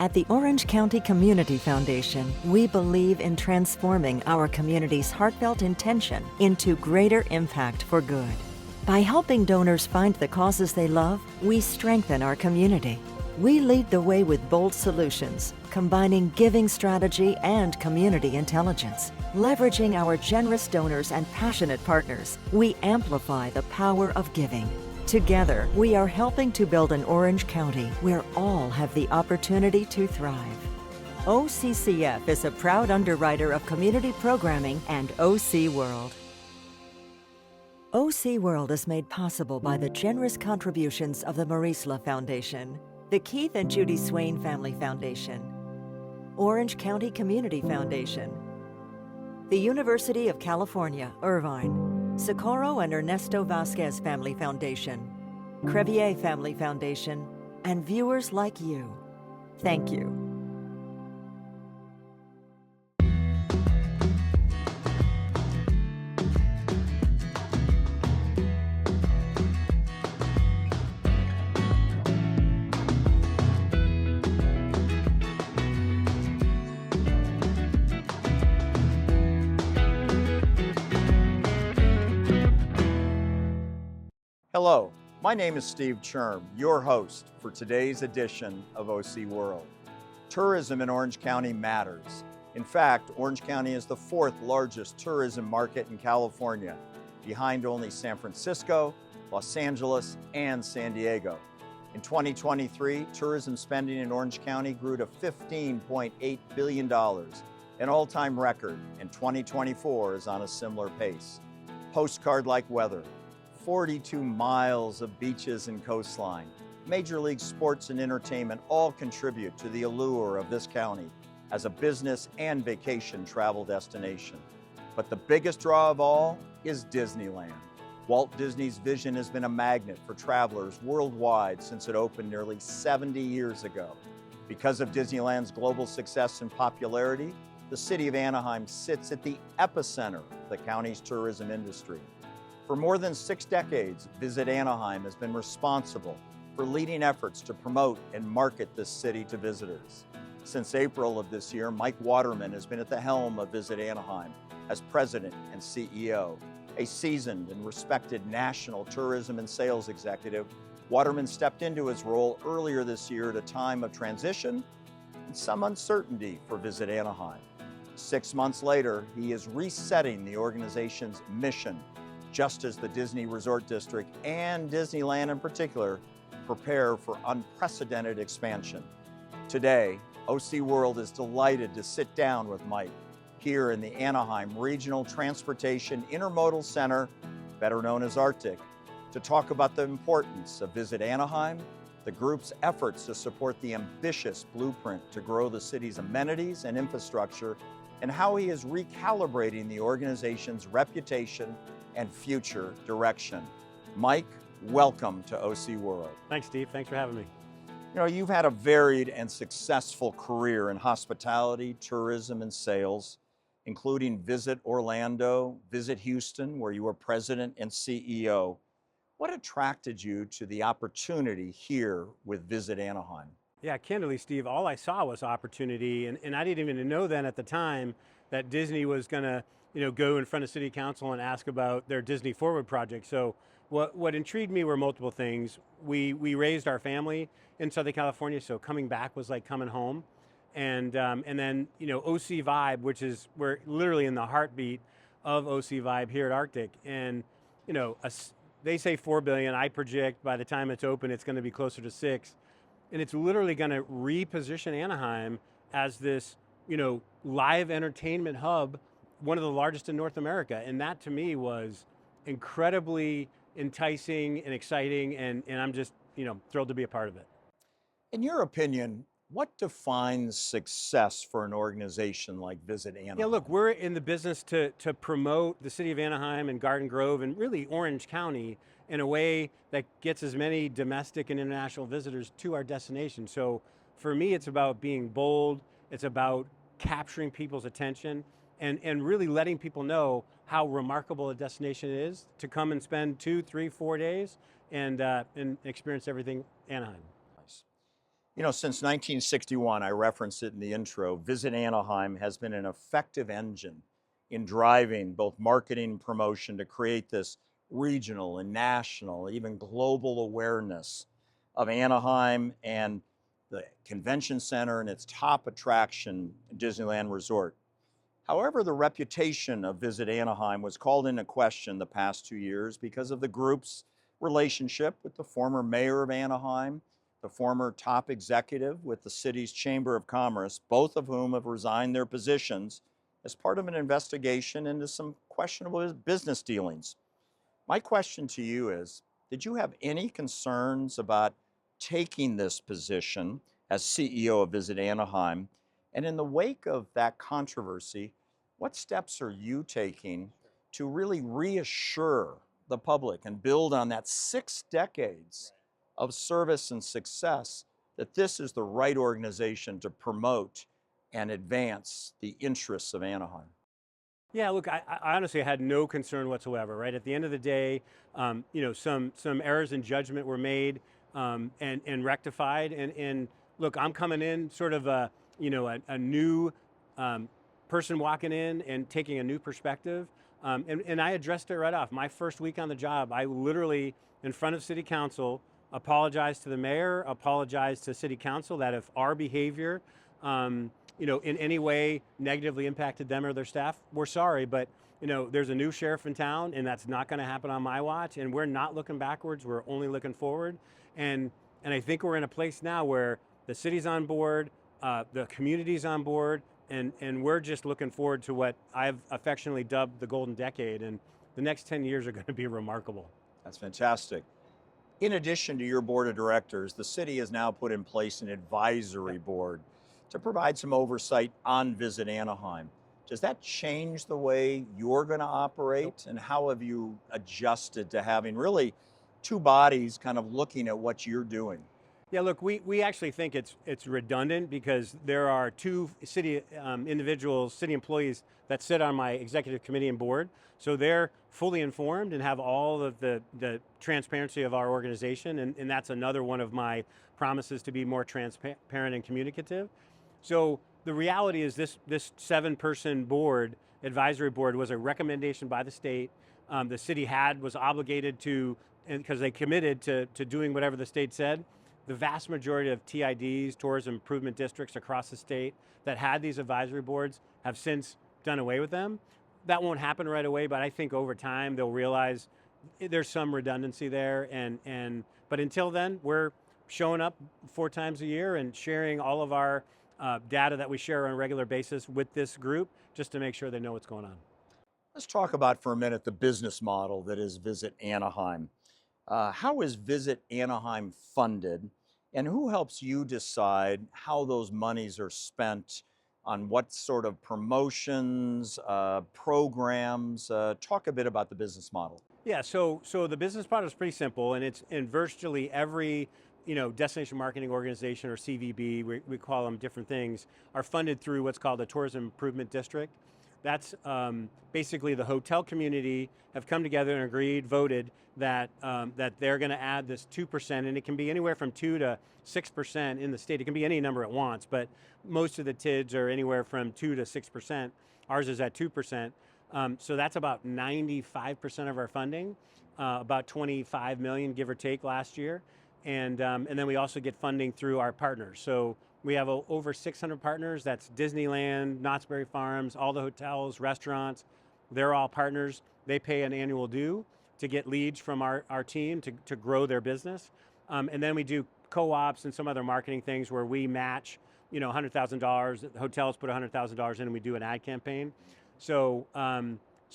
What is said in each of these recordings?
At the Orange County Community Foundation, we believe in transforming our community's heartfelt intention into greater impact for good. By helping donors find the causes they love, we strengthen our community. We lead the way with bold solutions, combining giving strategy and community intelligence. Leveraging our generous donors and passionate partners, we amplify the power of giving. Together, we are helping to build an Orange County where all have the opportunity to thrive. OCCF is a proud underwriter of community programming and OC World. OC World is made possible by the generous contributions of the Marisla Foundation, the Keith and Judy Swain Family Foundation, Orange County Community Foundation, the University of California, Irvine, Socorro and Ernesto Vasquez Family Foundation, Crevier Family Foundation, and viewers like you. Thank you. Hello, my name is Steve Churm, your host for today's edition of OC World. Tourism in Orange County matters. In fact, Orange County is the fourth largest tourism market in California, behind only San Francisco, Los Angeles, and San Diego. In 2023, tourism spending in Orange County grew to $15.8 billion, an all-time record, and 2024 is on a similar pace. Postcard-like weather, 42 miles of beaches and coastline. Major league sports and entertainment all contribute to the allure of this county as a business and vacation travel destination. But the biggest draw of all is Disneyland. Walt Disney's vision has been a magnet for travelers worldwide since it opened nearly 70 years ago. Because of Disneyland's global success and popularity, the city of Anaheim sits at the epicenter of the county's tourism industry. For more than 6 decades, Visit Anaheim has been responsible for leading efforts to promote and market this city to visitors. Since April of this year, Mike Waterman has been at the helm of Visit Anaheim as president and CEO. A seasoned and respected national tourism and sales executive, Waterman stepped into his role earlier this year at a time of transition and some uncertainty for Visit Anaheim. 6 months later, he is resetting the organization's mission, just as the Disney Resort District and Disneyland in particular prepare for unprecedented expansion. Today, OC World is delighted to sit down with Mike here in the Anaheim Regional Transportation Intermodal Center, better known as Arctic, to talk about the importance of Visit Anaheim, the group's efforts to support the ambitious blueprint to grow the city's amenities and infrastructure, and how he is recalibrating the organization's reputation and future direction. Mike, welcome to OC World. Thanks, Steve. Thanks for having me. You know, you've had a varied and successful career in hospitality, tourism, and sales, including Visit Orlando, Visit Houston, where you were president and CEO. What attracted you to the opportunity here with Visit Anaheim? Yeah, candidly, Steve, all I saw was opportunity, and I didn't even know then at the time that Disney was gonna go in front of City Council and ask about their Disney Forward project. So what intrigued me were multiple things. We raised our family in Southern California, so coming back was like coming home. And then OC Vibe, which is, we're literally in the heartbeat of OC Vibe here at Arctic. And they say 4 billion, I project by the time it's open, it's gonna be closer to 6. And it's literally gonna reposition Anaheim as this live entertainment hub, one of the largest in North America. And that to me was incredibly enticing and exciting, and I'm just thrilled to be a part of it. In your opinion, what defines success for an organization like Visit Anaheim? Yeah, look, we're in the business to promote the city of Anaheim and Garden Grove and really Orange County in a way that gets as many domestic and international visitors to our destination. So for me, it's about being bold, it's about capturing people's attention, and really letting people know how remarkable a destination it is to come and spend 2, 3, 4 days and experience everything Anaheim. Nice. You know, since 1961, I referenced it in the intro, Visit Anaheim has been an effective engine in driving both marketing and promotion to create this regional and national, even global awareness of Anaheim and the convention center and its top attraction, Disneyland Resort. However, the reputation of Visit Anaheim was called into question the past 2 years because of the group's relationship with the former mayor of Anaheim, the former top executive with the city's Chamber of Commerce, both of whom have resigned their positions as part of an investigation into some questionable business dealings. My question to you is, did you have any concerns about taking this position as CEO of Visit Anaheim? And in the wake of that controversy, what steps are you taking to really reassure the public and build on that 6 decades of service and success that this is the right organization to promote and advance the interests of Anaheim? Yeah, look, I honestly had no concern whatsoever, right? At the end of the day, some errors in judgment were made and rectified. And look, I'm coming in sort of a new person walking in and taking a new perspective. And I addressed it right off. My first week on the job, I literally, in front of City Council, apologized to the mayor, apologized to City Council that if our behavior in any way negatively impacted them or their staff, we're sorry, but there's a new sheriff in town and that's not gonna happen on my watch, and we're not looking backwards, we're only looking forward. And I think we're in a place now where the city's on board, the community's on board, and we're just looking forward to what I've affectionately dubbed the golden decade, and the next 10 years are gonna be remarkable. That's fantastic. In addition to your board of directors, the city has now put in place an advisory board to provide some oversight on Visit Anaheim. Does that change the way you're going to operate? And how have you adjusted to having really two bodies kind of looking at what you're doing? Yeah, look, we actually think it's redundant because there are two city individuals, city employees that sit on my executive committee and board. So they're fully informed and have all of the transparency of our organization. And that's another one of my promises, to be more transparent and communicative. So the reality is this 7-person board, advisory board, was a recommendation by the state. The city was obligated to, because they committed to doing whatever the state said. The vast majority of TIDs, tourism improvement districts across the state that had these advisory boards have since done away with them. That won't happen right away, but I think over time they'll realize there's some redundancy there. But until then, we're showing up 4 times a year and sharing all of our data that we share on a regular basis with this group, just to make sure they know what's going on. Let's talk about for a minute the business model that is Visit Anaheim. How is Visit Anaheim funded, and who helps you decide how those monies are spent on what sort of promotions, programs? Talk a bit about the business model. Yeah, so the business model is pretty simple, and it's in virtually every destination marketing organization, or CVB, we call them different things, are funded through what's called a tourism improvement district. That's basically the hotel community have come together and agreed, voted that they're going to add this 2%, and it can be anywhere from 2 to 6% in the state. It can be any number at once, but most of the TIDs are anywhere from 2 to 6%. Ours is at 2%. So that's about 95% of our funding, about 25 million, give or take, last year. And then we also get funding through our partners. So we have over 600 partners. That's Disneyland, Knott's Berry Farms, all the hotels, restaurants. They're all partners. They pay an annual due to get leads from our team to grow their business. And then we do co-ops and some other marketing things where we match, $100,000. The hotels put $100,000 in, and we do an ad campaign. So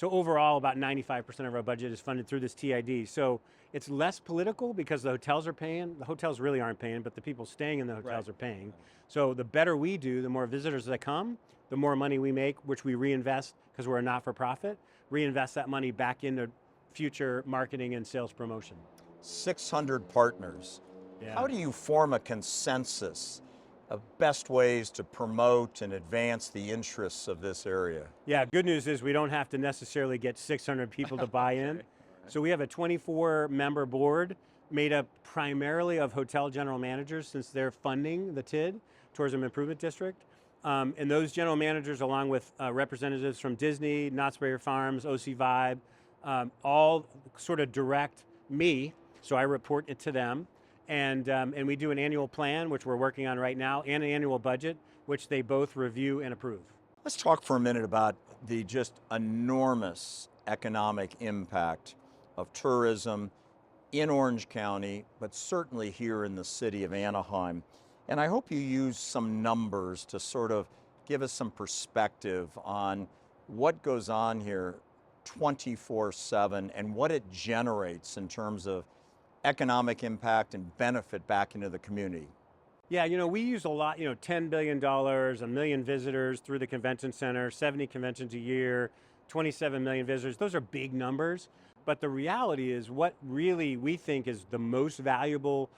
overall, about 95% of our budget is funded through this TID. So it's less political because the hotels are paying. The hotels really aren't paying, but the people staying in the hotels are paying. So the better we do, the more visitors that come, the more money we make, which we reinvest, because we're a not-for-profit, reinvest that money back into future marketing and sales promotion. 600 partners. Yeah. How do you form a consensus of best ways to promote and advance the interests of this area? Yeah, good news is we don't have to necessarily get 600 people to buy in. So we have a 24-member board made up primarily of hotel general managers since they're funding the TID, Tourism Improvement District. And those general managers, along with representatives from Disney, Knott's Berry Farms, OC Vibe, all sort of direct me, so I report it to them. And we do an annual plan, which we're working on right now, and an annual budget, which they both review and approve. Let's talk for a minute about the just enormous economic impact of tourism in Orange County, but certainly here in the city of Anaheim. And I hope you use some numbers to sort of give us some perspective on what goes on here 24/7 and what it generates in terms of economic impact and benefit back into the community. Yeah, we use a lot, $10 billion, a million visitors through the convention center, 70 conventions a year, 27 million visitors. Those are big numbers, but the reality is what really we think is the most valuable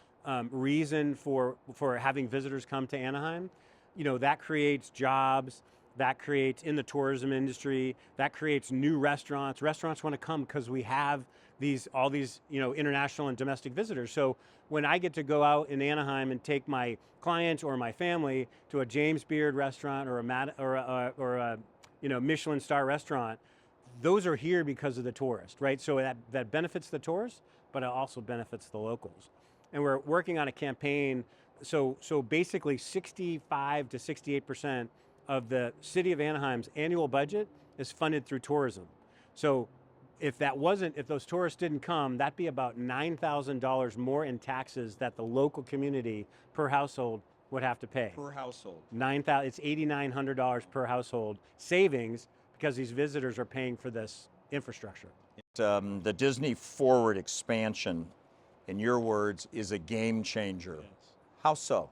reason for having visitors come to Anaheim, that creates jobs, that creates in the tourism industry, that creates new restaurants. Restaurants want to come because we have all these international and domestic visitors. So when I get to go out in Anaheim and take my clients or my family to a James Beard restaurant or a Michelin star restaurant, those are here because of the tourist, right? So that benefits the tourist, but it also benefits the locals. And we're working on a campaign. So basically 65 to 68% of the city of Anaheim's annual budget is funded through tourism. So if those tourists didn't come, that'd be about $9,000 more in taxes that the local community per household would have to pay. Per household. It's $8,900 per household savings because these visitors are paying for this infrastructure. The Disney Forward expansion, in your words, is a game changer. Yes. How so?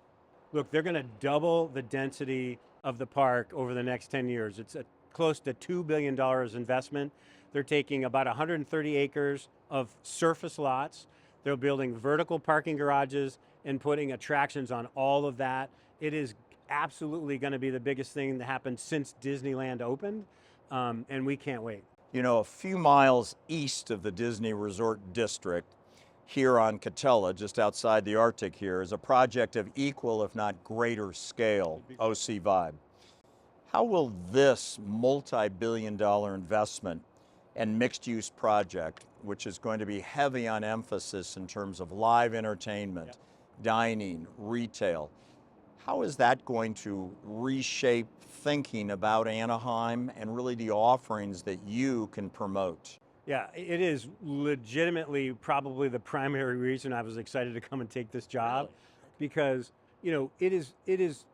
Look, they're going to double the density of the park over the next 10 years. It's close to $2 billion investment. They're taking about 130 acres of surface lots. They're building vertical parking garages and putting attractions on all of that. It is absolutely going to be the biggest thing that happened since Disneyland opened, and we can't wait. A few miles east of the Disney Resort District, here on Catella, just outside the Arctic here, is a project of equal, if not greater scale, OC Vibe. How will this multi-billion-dollar investment and mixed-use project, which is going to be heavy on emphasis in terms of live entertainment, dining, retail, how is that going to reshape thinking about Anaheim and really the offerings that you can promote? Yeah, it is legitimately probably the primary reason I was excited to come and take this job. Really? Because, it is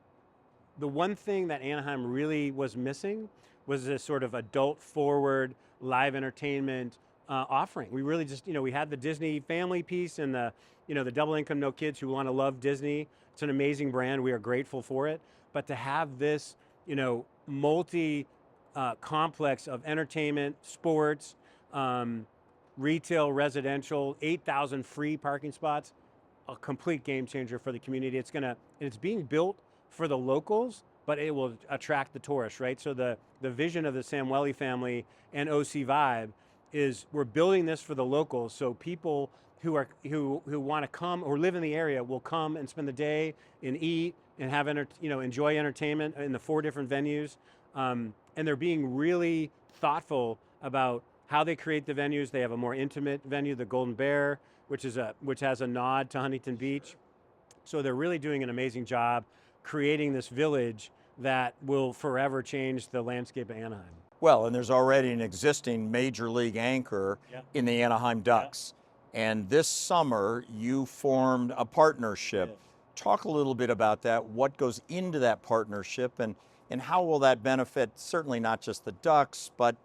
the one thing that Anaheim really was missing was this sort of adult forward live entertainment offering. We really just, we had the Disney family piece and the double income, no kids who want to love Disney. It's an amazing brand. We are grateful for it. But to have this, multi complex of entertainment, sports, retail, residential, 8,000 free parking spots, a complete game changer for the community. It's being built for the locals, but it will attract the tourists, right? So the vision of the Samueli family and OC Vibe is we're building this for the locals, so people who want to come or live in the area will come and spend the day and eat and have enjoy entertainment in the 4 different venues, and they're being really thoughtful about how they create the venues. They have a more intimate venue, the Golden Bear, which has a nod to Huntington Beach. So they're really doing an amazing job creating this village that will forever change the landscape of Anaheim. Well, and there's already an existing major league anchor in the Anaheim Ducks. And this summer, you formed a partnership. Yes. Talk a little bit about that, what goes into that partnership, and how will that benefit certainly not just the Ducks, but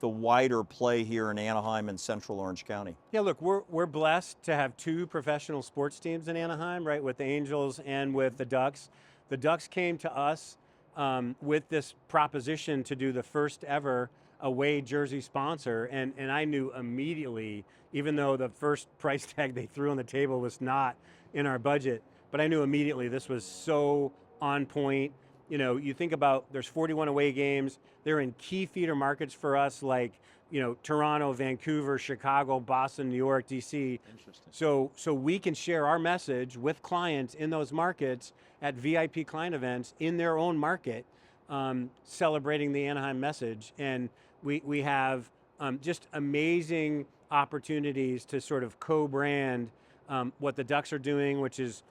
the wider play here in Anaheim and Central Orange County? Yeah, look, we're blessed to have 2 professional sports teams in Anaheim, right, with the Angels and with the Ducks. The Ducks came to us with this proposition to do the first ever away jersey sponsor, and I knew immediately, even though the first price tag they threw on the table was not in our budget, but I knew immediately this was so on point. you think about there's 41 away games. They're in key feeder markets for us, like Toronto, Vancouver, Chicago, Boston, New York, DC. Interesting. So we can share our message with clients in those markets at VIP client events in their own market, celebrating the Anaheim message. And we have just amazing opportunities to sort of co-brand what the Ducks are doing, which is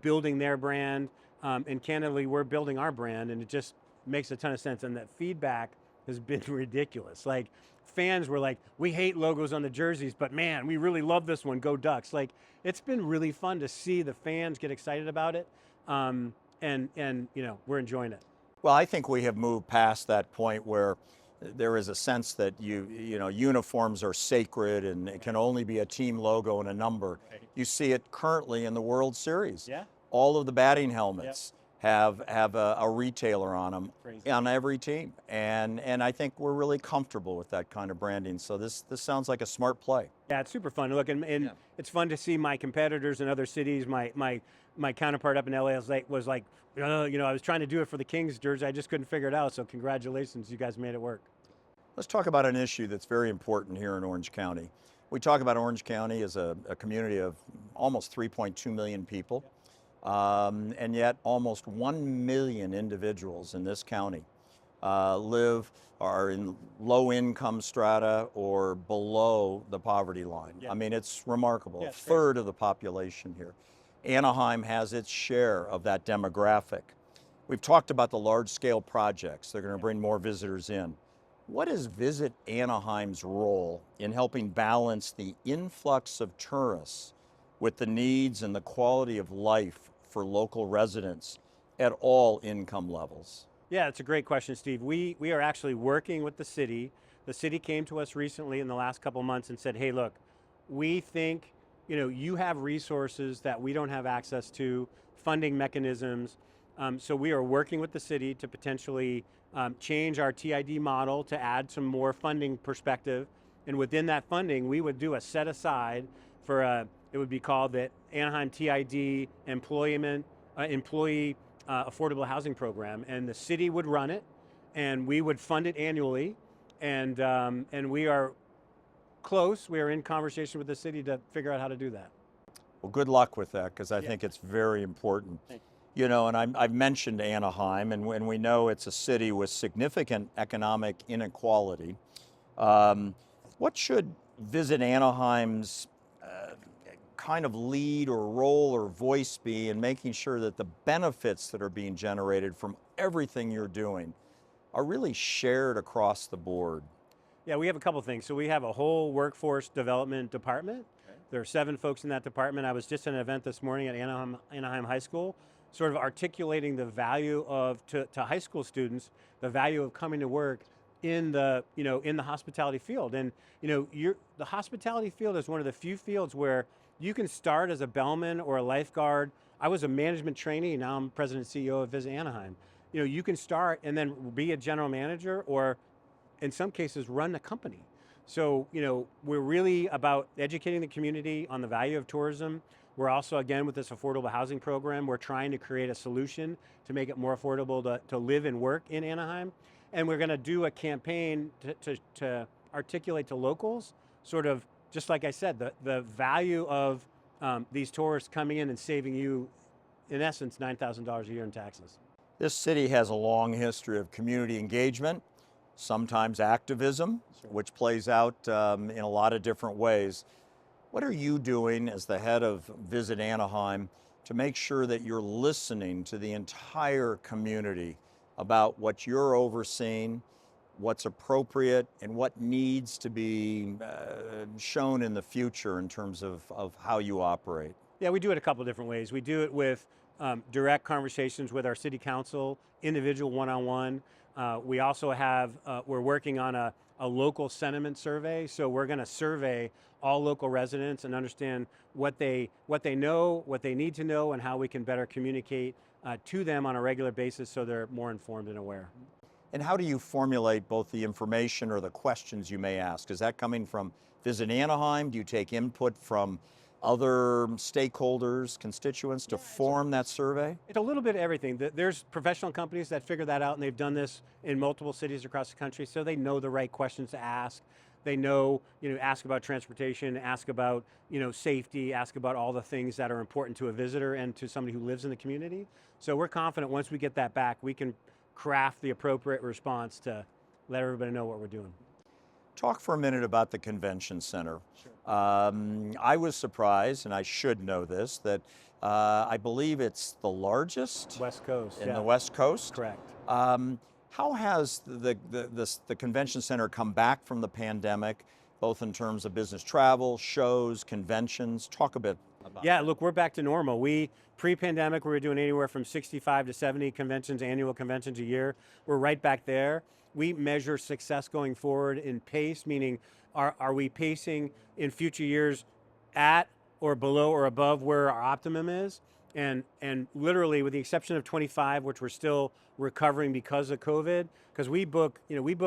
building their brand. And candidly, we're building our brand, and it just makes a ton of sense. And that feedback has been ridiculous. Like, fans were like, we hate logos on the jerseys, but man, we really love this one, go Ducks. Like, it's been really fun to see the fans get excited about it, and we're enjoying it. Well, I think we have moved past that point where there is a sense that uniforms are sacred and it can only be a team logo and a number. Right. You see it currently in the World Series. Yeah. All of the batting helmets have a retailer on them. Crazy. On every team, and I think we're really comfortable with that kind of branding. So this sounds like a smart play. Yeah, it's super fun. Look, and it's fun to see my competitors in other cities. My counterpart up in LA was like, I was trying to do it for the Kings jersey. I just couldn't figure it out. So congratulations, you guys made it work. Let's talk about an issue that's very important here in Orange County. We talk about Orange County as a community of almost 3.2 million people. And yet almost 1 million individuals in this county are in low income strata or below the poverty line. Yeah. I mean, it's remarkable. Yeah, A it's third of the population here. Anaheim has its share of that demographic. We've talked about the large scale projects. They're going to bring more visitors in. What is Visit Anaheim's role in helping balance the influx of tourists with the needs and the quality of life for local residents at all income levels? Yeah, it's a great question, Steve. We are actually working with the city. The city came to us recently in the last couple months and said, hey, look, we think you have resources that we don't have access to, funding mechanisms. So we are working with the city to potentially change our TID model to add some more funding perspective. And within that funding, we would do a set aside for it would be called the Anaheim TID Employee Affordable Housing Program, and the city would run it, and we would fund it annually, and we are close. We are in conversation with the city to figure out how to do that. Well, good luck with that, because I think it's very important. Thank And I've mentioned Anaheim, and we know it's a city with significant economic inequality. What should Visit Anaheim's kind of lead or role or voice be in making sure that the benefits that are being generated from everything you're doing are really shared across the board? Yeah, we have a couple things. So we have a whole workforce development department. Okay. There are 7 folks in that department. I was just at an event this morning at Anaheim High School, sort of articulating the value of, to high school students, the value of coming to work in the hospitality field. And the hospitality field is one of the few fields where you can start as a bellman or a lifeguard. I was a management trainee, now I'm president and CEO of Visit Anaheim. You can start and then be a general manager, or in some cases run a company. So, we're really about educating the community on the value of tourism. We're also, again, with this affordable housing program, we're trying to create a solution to make it more affordable to live and work in Anaheim. And we're going to do a campaign to articulate to locals, sort of, just like I said, the value of these tourists coming in and saving you, in essence, $9,000 a year in taxes. This city has a long history of community engagement, sometimes activism, which plays out in a lot of different ways. What are you doing as the head of Visit Anaheim to make sure that you're listening to the entire community about what you're overseeing, what's appropriate, and what needs to be shown in the future in terms of how you operate? Yeah, we do it a couple different ways. We do it with direct conversations with our city council, individual one-on-one. We also have, we're working on a local sentiment survey. So we're going to survey all local residents and understand what they know, what they need to know, and how we can better communicate to them on a regular basis so they're more informed and aware. And how do you formulate both the information or the questions you may ask? Is that coming from Visit Anaheim? Do you take input from other stakeholders, constituents to form that survey? It's a little bit of everything. There's professional companies that figure that out, and they've done this in multiple cities across the country, so they know the right questions to ask. They know, ask about transportation, ask about, safety, ask about all the things that are important to a visitor and to somebody who lives in the community. So we're confident once we get that back, we can craft the appropriate response to let everybody know what we're doing. Talk for a minute about the convention center. Sure. I was surprised, and I should know this, that I believe it's the largest West Coast. in the West Coast. Correct. How has the convention center come back from the pandemic, both in terms of business travel, shows, conventions? Talk a bit about Yeah, that. look, we're back to normal. Pre-pandemic, we were doing anywhere from 65 to 70 conventions, annual conventions a year. We're right back there. We measure success going forward in pace, meaning are we pacing in future years at or below or above where our optimum is? And literally, with the exception of 25, which we're still recovering because of COVID, because we book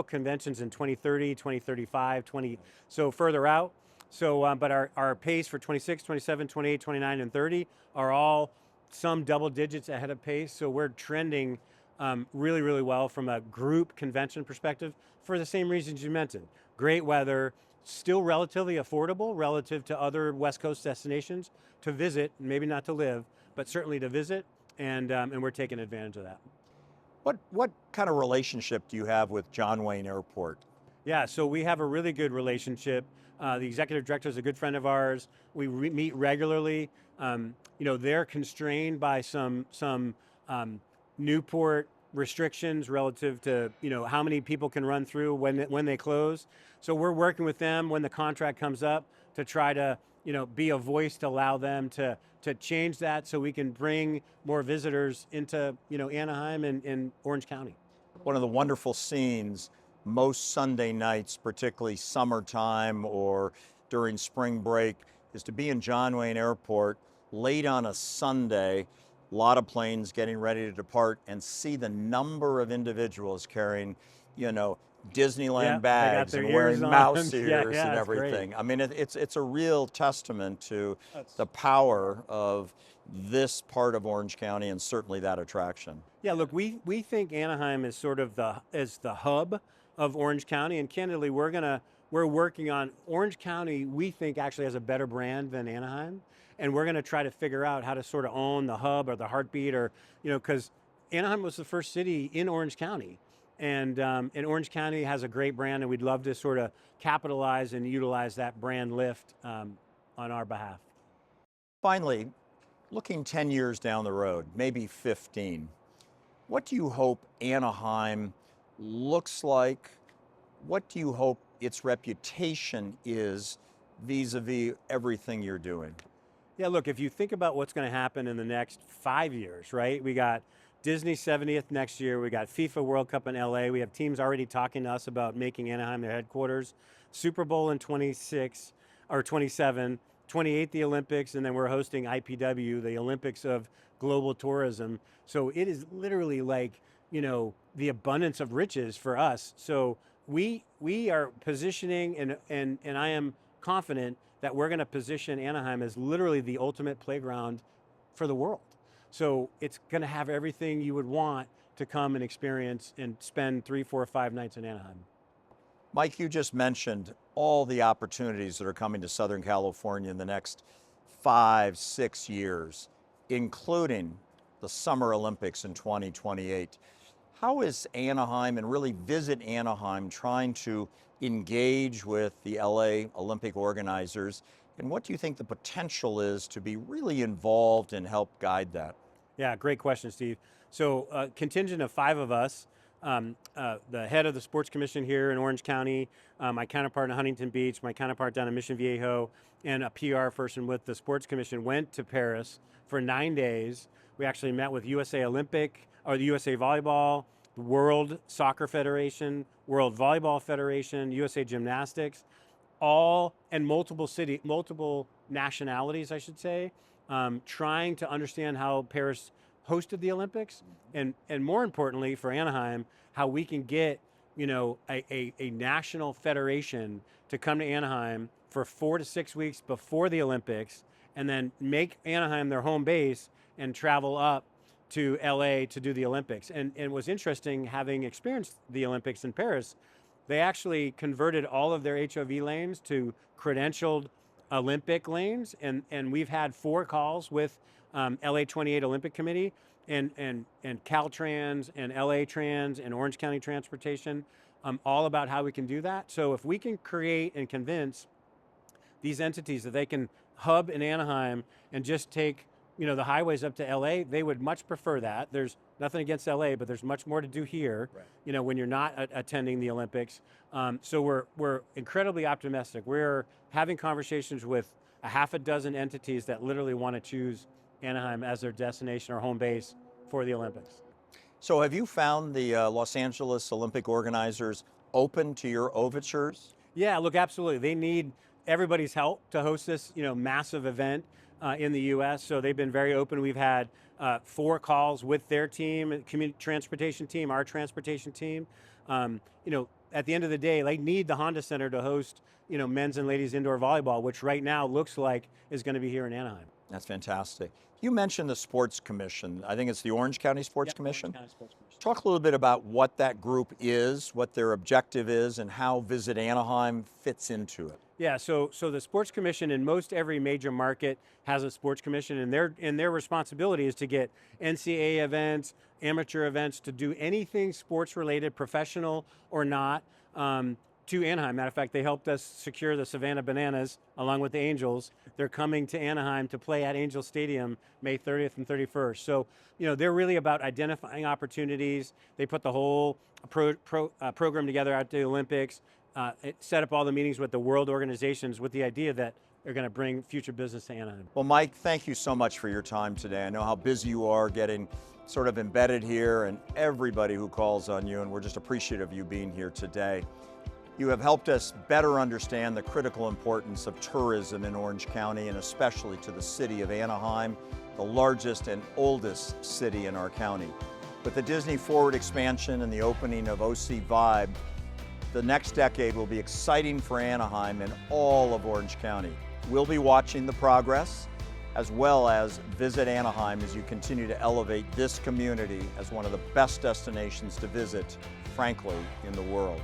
conventions in 2030, 2035, so further out. So, but our pace for 26, 27, 28, 29, and 30 are all some double digits ahead of pace. So we're trending really, really well from a group convention perspective for the same reasons you mentioned. Great weather, still relatively affordable relative to other West Coast destinations to visit, maybe not to live, but certainly to visit, and we're taking advantage of that. What kind of relationship do you have with John Wayne Airport? Yeah, so we have a really good relationship. The executive director is a good friend of ours. We meet regularly. They're constrained by some Newport restrictions relative to how many people can run through when they close. So we're working with them when the contract comes up to try to be a voice to allow them to change that so we can bring more visitors into Anaheim and Orange County. One of the wonderful scenes most Sunday nights, particularly summertime or during spring break, is to be in John Wayne Airport late on a Sunday, a lot of planes getting ready to depart, and see the number of individuals carrying, Disneyland bags and wearing mouse ears and everything. I mean, it's a real testament to the power of this part of Orange County and certainly that attraction. Yeah, look, we think Anaheim is sort of the hub of Orange County, and candidly, we're working on Orange County. We think actually has a better brand than Anaheim, and we're going to try to figure out how to sort of own the hub or the heartbeat, or because Anaheim was the first city in Orange County. And Orange County has a great brand, and we'd love to sort of capitalize and utilize that brand lift on our behalf. Finally, looking 10 years down the road, maybe 15, what do you hope Anaheim looks like? What do you hope its reputation is vis-a-vis everything you're doing? Yeah, look, if you think about what's going to happen in the next 5 years, right? We got Disney 70th next year. We got FIFA World Cup in LA. We have teams already talking to us about making Anaheim their headquarters. Super Bowl in 26 or 27, 28 the Olympics, and then we're hosting IPW, the Olympics of global tourism. So it is literally like, the abundance of riches for us. So we are positioning, and I am confident that we're going to position Anaheim as literally the ultimate playground for the world. So it's going to have everything you would want to come and experience and spend 3, 4, 5 nights in Anaheim. Mike, you just mentioned all the opportunities that are coming to Southern California in the next 5, 6 years, including the Summer Olympics in 2028. How is Anaheim, and really Visit Anaheim, trying to engage with the LA Olympic organizers? And what do you think the potential is to be really involved and help guide that? Yeah, great question, Steve. So a contingent of 5 of us, the head of the sports commission here in Orange County, my counterpart in Huntington Beach, my counterpart down in Mission Viejo, and a PR person with the sports commission went to Paris for 9 days. We actually met with USA Olympic, or the USA Volleyball, the World Soccer Federation, World Volleyball Federation, USA Gymnastics, all, and multiple nationalities, I should say, trying to understand how Paris hosted the Olympics, and more importantly for Anaheim, how we can get a national federation to come to Anaheim for 4 to 6 weeks before the Olympics and then make Anaheim their home base and travel up to LA to do the Olympics. And it was interesting, having experienced the Olympics in Paris, they actually converted all of their HOV lanes to credentialed Olympic lanes, and we've had 4 calls with LA 28 Olympic Committee and Caltrans and LA Trans and Orange County Transportation, all about how we can do that. So if we can create and convince these entities that they can hub in Anaheim and just take the highways up to LA, they would much prefer that. There's nothing against LA, but there's much more to do here, right, when you're not attending the Olympics. So we're incredibly optimistic. We're having conversations with a half a dozen entities that literally want to choose Anaheim as their destination or home base for the Olympics. So have you found the Los Angeles Olympic organizers open to your overtures? Yeah, look, absolutely. They need everybody's help to host this, massive event in the U.S. So they've been very open. We've had 4 calls with their team, community transportation team, our transportation team. At the end of the day, they need the Honda Center to host, men's and ladies indoor volleyball, which right now looks like is going to be here in Anaheim. That's fantastic. You mentioned the Sports Commission. I think it's the Orange County Sports Commission. Orange County Sports Commission. Talk a little bit about what that group is, what their objective is, and how Visit Anaheim fits into it. Yeah, so the Sports Commission in most every major market has a Sports Commission, and their responsibility is to get NCAA events, amateur events, to do anything sports related, professional or not, to Anaheim. Matter of fact, they helped us secure the Savannah Bananas along with the Angels. They're coming to Anaheim to play at Angel Stadium May 30th and 31st. So, they're really about identifying opportunities. They put the whole program together at the Olympics, set up all the meetings with the world organizations with the idea that they're going to bring future business to Anaheim. Well, Mike, thank you so much for your time today. I know how busy you are getting sort of embedded here, and everybody who calls on you, and we're just appreciative of you being here today. You have helped us better understand the critical importance of tourism in Orange County, and especially to the city of Anaheim, the largest and oldest city in our county. With the Disney Forward expansion and the opening of OC Vibe, the next decade will be exciting for Anaheim and all of Orange County. We'll be watching the progress, as well as Visit Anaheim as you continue to elevate this community as one of the best destinations to visit, frankly, in the world.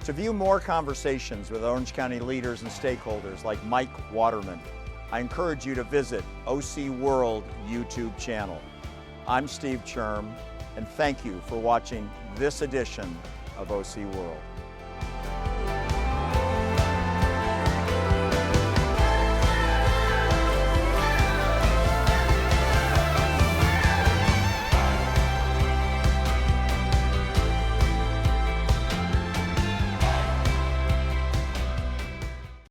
To view more conversations with Orange County leaders and stakeholders like Mike Waterman, I encourage you to visit OC World YouTube channel. I'm Steve Cherm, and thank you for watching this edition of OC World.